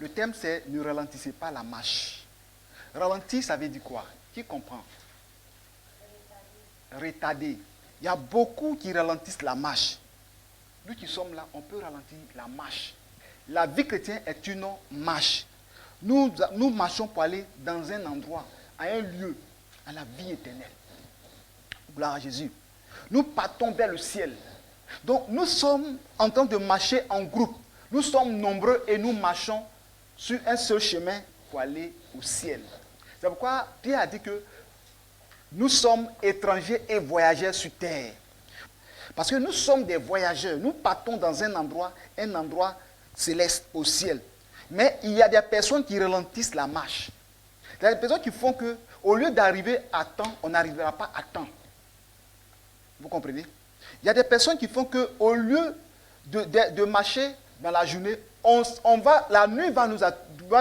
Le thème c'est « Ne ralentissez pas la marche ». Ralentir, ça veut dire quoi? Qui comprend? Retarder. Il y a beaucoup qui ralentissent la marche. Nous qui sommes là, on peut ralentir la marche. La vie chrétienne est une marche. Nous marchons pour aller dans un endroit, à un lieu, à la vie éternelle. Gloire à Jésus. Nous partons vers le ciel. Donc nous sommes en train de marcher en groupe. Nous sommes nombreux et nous marchons sur un seul chemin pour aller au ciel. C'est pourquoi Pierre a dit que nous sommes étrangers et voyageurs sur terre. Parce que nous sommes des voyageurs. Nous partons dans un endroit céleste, au ciel. Mais il y a des personnes qui ralentissent la marche. Il y a des personnes qui font que, au lieu d'arriver à temps, on n'arrivera pas à temps. Vous comprenez? Il y a des personnes qui font que, au lieu de marcher dans la journée, la nuit va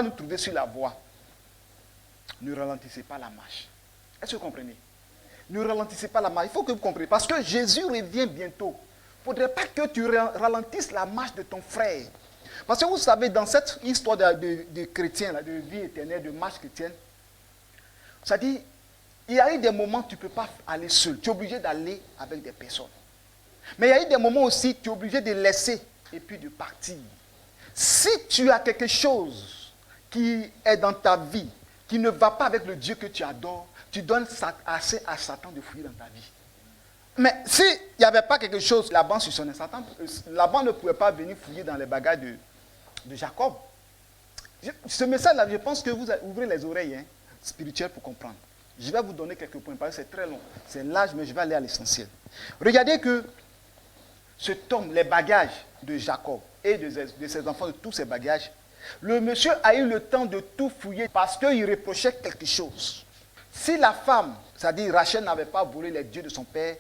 nous trouver sur la voie. Ne ralentissez pas la marche. Est-ce que vous comprenez? Ne ralentissez pas la marche. Il faut que vous compreniez. Parce que Jésus revient bientôt. Il ne faudrait pas que tu ralentisses la marche de ton frère. Parce que vous savez, dans cette histoire de chrétien, de vie éternelle, de marche chrétienne, ça dit, il y a eu des moments où tu ne peux pas aller seul. Tu es obligé d'aller avec des personnes. Mais il y a eu des moments aussi, tu es obligé de laisser et puis de partir. Si tu as quelque chose qui est dans ta vie, qui ne va pas avec le Dieu que tu adores, tu donnes assez à Satan de fouiller dans ta vie. Mais s'il n'y avait pas quelque chose, Laban soupçonnait Satan. Laban ne pouvait pas venir fouiller dans les bagages de Jacob. Ce message-là, je pense que vous ouvrez les oreilles spirituelles pour comprendre. Je vais vous donner quelques points, parce que c'est très long. C'est large, mais je vais aller à l'essentiel. Regardez que cet homme, les bagages de Jacob et de ses enfants, de tous ses bagages, le monsieur a eu le temps de tout fouiller parce qu'il reprochait quelque chose. Si la femme, c'est-à-dire Rachel, n'avait pas volé les dieux de son père,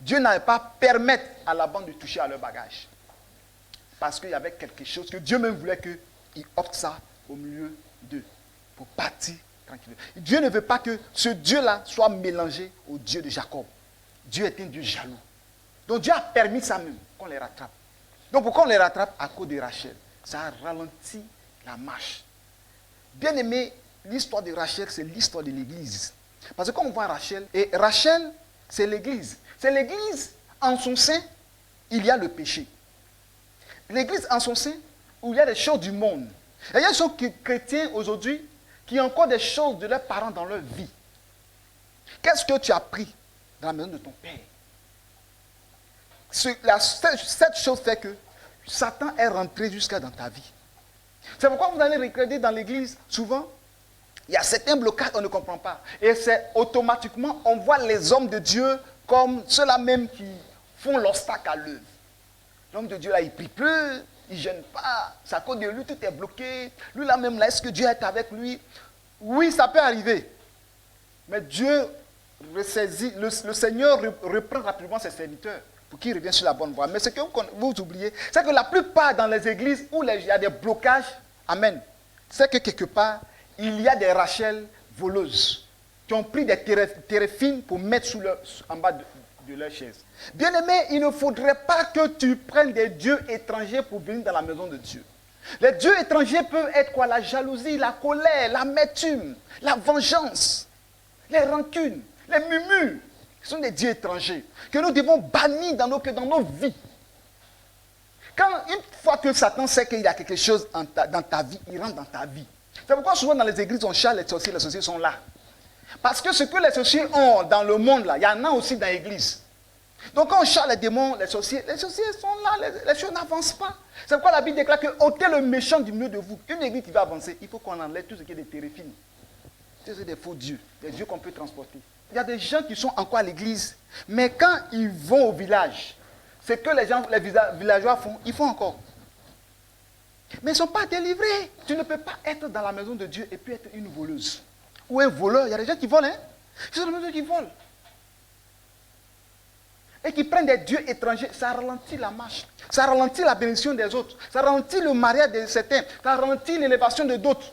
Dieu n'avait pas permis à Laban de toucher à leur bagage. Parce qu'il y avait quelque chose que Dieu même voulait qu'il opte ça au milieu d'eux, pour partir tranquillement. Dieu ne veut pas que ce Dieu-là soit mélangé au Dieu de Jacob. Dieu est un Dieu jaloux. Donc Dieu a permis ça même, qu'on les rattrape. Donc pourquoi on les rattrape? À cause de Rachel. Ça a ralenti la marche. Bien aimé, l'histoire de Rachel, c'est l'histoire de l'église. Parce que quand on voit Rachel, et Rachel, c'est l'église. C'est l'église, en son sein, il y a le péché. L'église, en son sein, où il y a des choses du monde. Et il y a des gens chrétiens aujourd'hui qui ont encore des choses de leurs parents dans leur vie. Qu'est-ce que tu as pris dans la maison de ton père? Cette chose fait que Satan est rentré jusqu'à dans ta vie. C'est pourquoi vous allez regarder dans l'église, souvent, il y a certains blocages qu'on ne comprend pas. Et c'est automatiquement, on voit les hommes de Dieu comme ceux-là même qui font l'obstacle à l'œuvre. L'homme de Dieu là, il ne prie plus, il ne gêne pas. C'est à cause de lui, tout est bloqué. Lui là même, là, est-ce que Dieu est avec lui? Oui, ça peut arriver. Mais Dieu ressaisit, le Seigneur reprend rapidement ses serviteurs pour qu'ils reviennent sur la bonne voie. Mais ce que vous oubliez, c'est que la plupart dans les églises où il y a des blocages, amen, c'est que quelque part, il y a des Rachel voleuses qui ont pris des téréphines pour mettre en bas de leur chaise. Bien-aimé, il ne faudrait pas que tu prennes des dieux étrangers pour venir dans la maison de Dieu. Les dieux étrangers peuvent être quoi? La jalousie, la colère, l'amertume, la vengeance, les rancunes, les murmures. Ce sont des dieux étrangers que nous devons bannir dans nos vies. Une fois que Satan sait qu'il y a quelque chose dans ta vie, il rentre dans ta vie. C'est pourquoi souvent dans les églises, on charge les sorciers sont là. Parce que ce que les sorciers ont dans le monde, là, il y en a aussi dans l'église. Donc quand on charge les démons, les sorciers sont là, les choses n'avancent pas. C'est pourquoi la Bible déclare que ôtez le méchant du milieu de vous. Une église qui va avancer, il faut qu'on enlève tout ce qui est des téréphines. Tout ce qui est des faux dieux, des dieux qu'on peut transporter. Il y a des gens qui sont encore à l'église, mais quand ils vont au village, ce que les villageois font, ils font encore. Mais ils ne sont pas délivrés. Tu ne peux pas être dans la maison de Dieu et puis être une voleuse. Ou un voleur. Il y a des gens qui volent, hein. Ils sont dans la maison qui volent. Et qui prennent des dieux étrangers. Ça ralentit la marche. Ça ralentit la bénédiction des autres. Ça ralentit le mariage de certains. Ça ralentit l'élévation de d'autres.